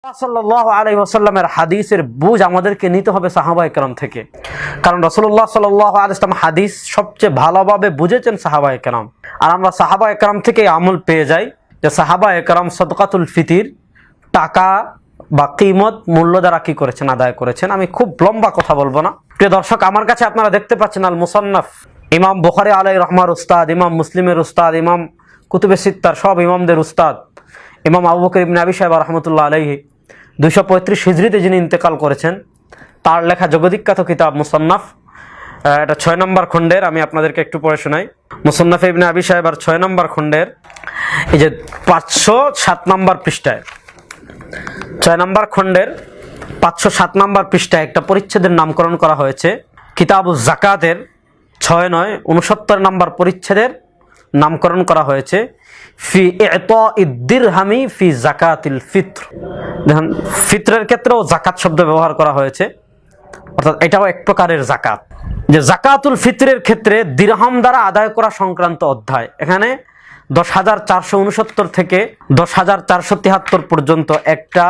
সাল্লাল্লাহু আলাইহি ওয়াসাল্লামের হাদিসের বুঝ আমাদেরকে নিতে হবে সাহাবায়ে কেরাম থেকে। কারণ রাসূলুল্লাহ সাল্লাল্লাহু আলাইহি ওয়াসাল্লাম হাদিস সবচেয়ে ভালোভাবে বুঝেছেন সাহাবায়ে কেরাম। আর আমরা সাহাবায়ে কেরাম থেকে আমল পেয়ে যাই যে সাহাবায়ে কেরাম সাদকাতুল ফিতির টাকা বা কিমত মূল্য দ্বারা কি করেছেন, আদায় করেছেন। আমি খুব লম্বা কথা বলবো না। প্রিয় দর্শক, আমার কাছে আপনারা দেখতে পাচ্ছেন আল মুসান্নাফ, ইমাম বুখারী আলাইহির রহমার উস্তাদ, ইমাম মুসলিমের উস্তাদ, ইমাম কুতুবে সিত্তার সব ইমামদের উস্তাদ ইমাম আবু বকর ইবনে আবি শাইবা রাহমাতুল্লাহ আলাইহি 235 হিজরিতে যিনি ইন্তেকাল করেছেন, তার লেখা জগদ্বিখ্যাত কিতাব মুসান্নাফ, এটা 6 নম্বর খণ্ডের। আমি আপনাদেরকে একটু পড়ে শোনাই। মুসান্নাফ ইবনে আবি শাইবার 6 নম্বর খণ্ডের এই যে 507 নম্বর পৃষ্ঠায়, 6 নম্বর খণ্ডের 507 নম্বর পৃষ্ঠায় একটা পরিচ্ছেদের নামকরণ করা হয়েছে। কিতাবুজ যাকাতের 6-9-69 নম্বর পরিচ্ছেদের নামকরণ করা হয়েছে ফি ইতাইদ দিরহামি ফি যাকাতিল ফিত্র। দেখুন, ফিত্রের ক্ষেত্রেও যাকাত শব্দ ব্যবহার করা হয়েছে, অর্থাৎ এটাও এক প্রকারের যাকাত। যে যাকাতুল ফিত্রের ক্ষেত্রে দিরহাম দ্বারা আদায় করা সংক্রান্ত অধ্যায়, এখানে 10,469 থেকে 10,473 পর্যন্ত একটা,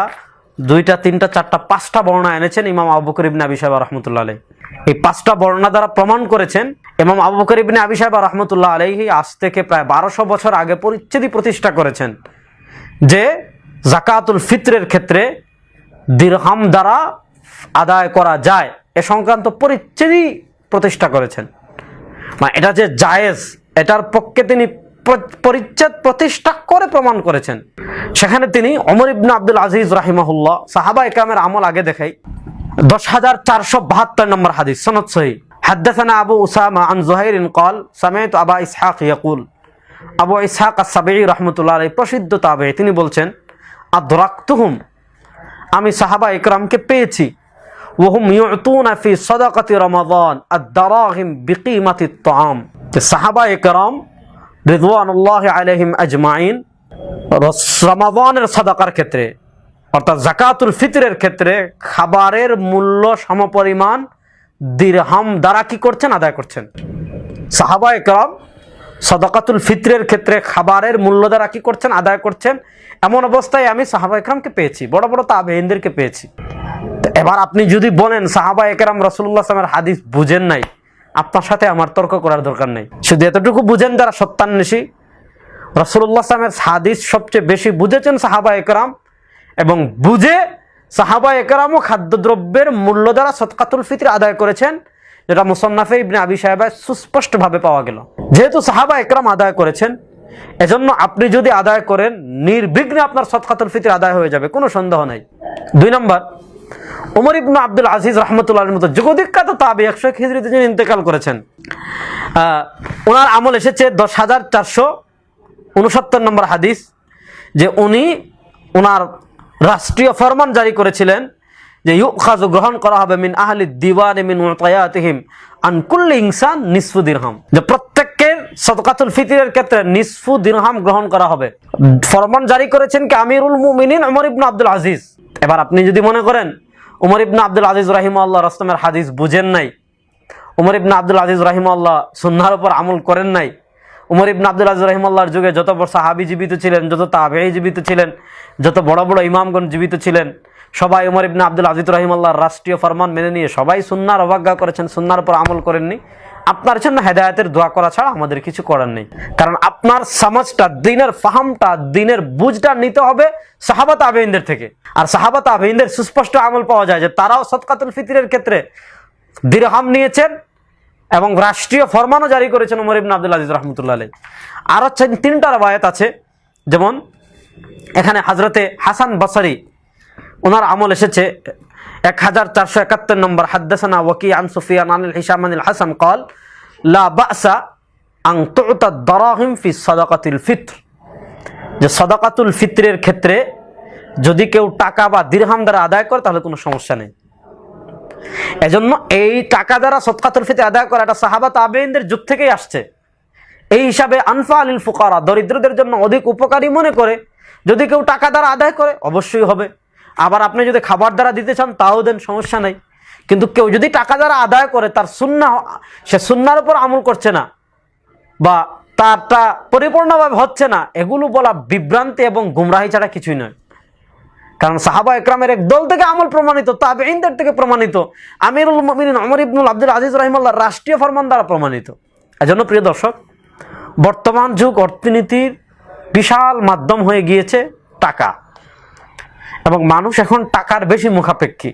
দুইটা, তিনটা, চারটা, 5টা বর্ণনা এনেছেন ইমাম আবু বকর ইবনে আবি শাইবা রাহমাতুল্লাহ আলাইহি। এই 5টা বর্ণনা দ্বারা প্রমাণ করেছেন ইমাম আবু বকর ইবনে আবি শাইবা রাহমাতুল্লাহ আলাইহি আজ থেকে প্রায় 1200 বছর আগে পরিচ্ছেদই প্রতিষ্ঠা করেছেন যে যাকাতুল ফিত্রের ক্ষেত্রে দিরহাম দ্বারা আদায় করা যায়, এ সংক্রান্ত পরিচ্ছেদই প্রতিষ্ঠা করেছেন। মানে এটা যে জায়েজ, এটার পক্ষে তিনি পরিচ্ছেদ প্রতিষ্ঠা করে প্রমাণ করেছেন। সেখানে তিনি ওমর ইবনে আব্দুল আজিজ রাহিমাহুল্লাহ, সাহাবায়ে কেরামের আমল আগে দেখাই, 10,472 নম্বর হাদিস, সনদ সহিহ। হাদাসানা আবু উসামা আন যুহাইর قال سمعت আবা ইসহাক ইয়াকুল, আবু ইসহাক আস-সাবিঈ রাহমাতুল্লাহ আলাইহি প্রসিদ্ধ তাবেঈ, তিনি বলছেন আদরাকতুহুম, আমি সাহাবায়ে কেরামকে পেয়েছি, ওয়াহুম ইউতুনা ফি সাদাকাতি রমাদান আদ-দারাহিম বিকিমাতি আত-তাআম। যে সাহাবায়ে কেরাম রিদওয়ানুল্লাহি আলাইহিম আজমাইন রমাদানের সাদাকার ক্ষেত্রে, অর্থাৎ যাকাতুল ফিতরের ক্ষেত্রে খাবারের মূল্য সমপরিমাণ দিরহাম দ্বারা কি করছেন, আদায় করছেন। সাহাবায়ে কেরাম সাদাকাতুল ফিতরের ক্ষেত্রে খাবারের মূল্য দ্বারা কি করছেন, আদায় করছেন। এমন অবস্থায় আমি সাহাবায়ে কেরামকে পেয়েছি, বড় বড় তাবেঈনদেরকে পেয়েছি। এবার আপনি যদি বলেন সাহাবায়ে কেরাম রাসূলুল্লাহ সাল্লাল্লাহু আলাইহি ওয়াসাল্লামের হাদিস বুঝেন নাই, আপনার সাথে আমার তর্ক করার দরকার নেই। শুধু এতটুকু বুঝেন যারা সত্যান্বেষী, রাসূলুল্লাহ সাল্লাল্লাহু আলাইহি ওয়াসাল্লামের হাদিস সবচেয়ে বেশি বুঝেছেন সাহাবায়ে কেরাম, এবং বুঝে সাহাবায়ে কেরামও খাদ্যদ্রব্যের মূল্য দ্বারা সদকাতুল ফিতর আদায় করেছেন, যেটা মুসান্নাফে ইবনে আবি শাইবায় সুস্পষ্টভাবে পাওয়া গেল। যেহেতু সাহাবায়ে কেরাম আদায় করেছেন, এজন্য আপনি যদি আদায় করেন নির্বিঘ্নে আপনার সদকাতুল ফিতর আদায় হয়ে যাবে, কোনো সন্দেহ নাই। 2 নম্বর, ওমর ইবনে আব্দুল আজিজ রাহমাতুল্লাহ আলাইহির মতো জগদ্বিখ্যাত তাবেঈ 101 হিজরিতে যিনি ইন্তেকাল করেছেন, ওনার আমল এসেছে 10,469 নম্বর হাদিস, যে উনি ওনার রাষ্ট্রীয় ফরমান জারি করেছিলেন যে ইউখাযু, গ্রহণ করা হবে, মিন আহলি দিওয়ান মিন উতায়াতিহিম আন কুল্লি ইনসান নিসফু দিরহাম, যে প্রত্যেকের সাদকাতুল ফিতরের ক্ষেত্রে নিসফু দিরহাম গ্রহণ করা হবে। ফরমান জারি করেছেন কি আমিরুল মুমিনিন ওমর ইবনে আব্দুল আজিজ। এবার আপনি যদি মনে করেন ওমর ইবনে আব্দুল আজিজ রাহিমাহুল্লাহ রাসূলের হাদিস বুঝেন নাই, ওমর ইবনে আব্দুল আজিজ রাহিমাহুল্লাহ সুন্নাহর উপর আমল করেন নাই, ওমর ইবনে আব্দুল আজিজ রাহিমাহুল্লাহর যুগে যত বড় সাহাবী জীবিত ছিলেন, যত তাবেঈ জীবিত ছিলেন, যত বড় বড় ইমামগণ জীবিত ছিলেন, সবাই ওমর ইবনে আব্দুল আজিজ রাহিমাহুল্লাহর রাষ্ট্রীয় ফরমান মেনে নিয়ে সবাই সুন্নাহর অবজ্ঞা করেছেন, সুন্নাহর উপর আমল করেননি। আপনার জন্য হেদায়েতের দোয়া করা ছাড়া আমাদের কিছু করার নেই। কারণ আপনার সমাজটা, দিনের ফাহামটা, দিনের বুঝটা নিতে হবে সাহাবা তাবেঈনদের থেকে। আর সাহাবা তাবেঈনদের সুস্পষ্ট আমল পাওয়া যায় যে তারাও সদকাতুল ফিতরের ক্ষেত্রে দিরহাম নিয়েছেন এবং রাষ্ট্রীয় ফরমানও জারি করেছেন ওমর ইবনে আব্দুল আজিজ রাহমাতুল্লাহ আলাইহি। আরো 3টা রওয়ায়াত আছে, যেমন এখানে হযরতে হাসান বসরি, ওনার আমল এসেছে 1471 নম্বর, হাদাসানা ওয়াকি আন সুফিয়ান আন হিশাম আন হাসান قال লা বাসা আন তুতা দারাহিম ফি সাদাকাতিল ফিতর, যে সাদাকাতুল ফিতরের ক্ষেত্রে যদি কেউ টাকা বা দিরহাম দ্বারা আদায় করে তাহলে কোনো সমস্যা নেই। এজন্য এই টাকা দ্বারা সদকাতুল ফিতর আদায় করা এটা সাহাবা তাবেঈনদের যুগ থেকেই আসছে। এই হিসাবে আনফা লিল ফুকারা, দরিদ্রদের জন্য অধিক উপকারী মনে করে যদি কেউ টাকা দ্বারা আদায় করে অবশ্যই হবে। আবার আপনি যদি খাবার দ্বারা দিতে চান তাও দেন, সমস্যা নাই। কিন্তু কেউ যদি টাকা দ্বারা আদায় করে, তার সুন্নাহ, সে সুন্নাহর উপর আমল করছে না বা তারটা পরিপূর্ণভাবে হচ্ছে না, এগুলো বলা বিভ্রান্তি এবং গুমরাহি ছাড়া কিছুই নয়। কারণ সাহাবা একরামের এক দল থেকে আমল প্রমাণিত, তাবেঈনদের থেকে প্রমাণিত, আমিরুল মুমিনিন ওমর ইবনুল আব্দুল আজিজ রাহিমাহুল্লাহ রাষ্ট্রীয় ফরমান দ্বারা প্রমাণিত। এজন্য প্রিয় দর্শক, বর্তমান যুগ অর্থনীতির বিশাল মাধ্যম হয়ে গিয়েছে টাকা, এবং মানুষ এখন টাকার বেশি মুখাপেক্ষী।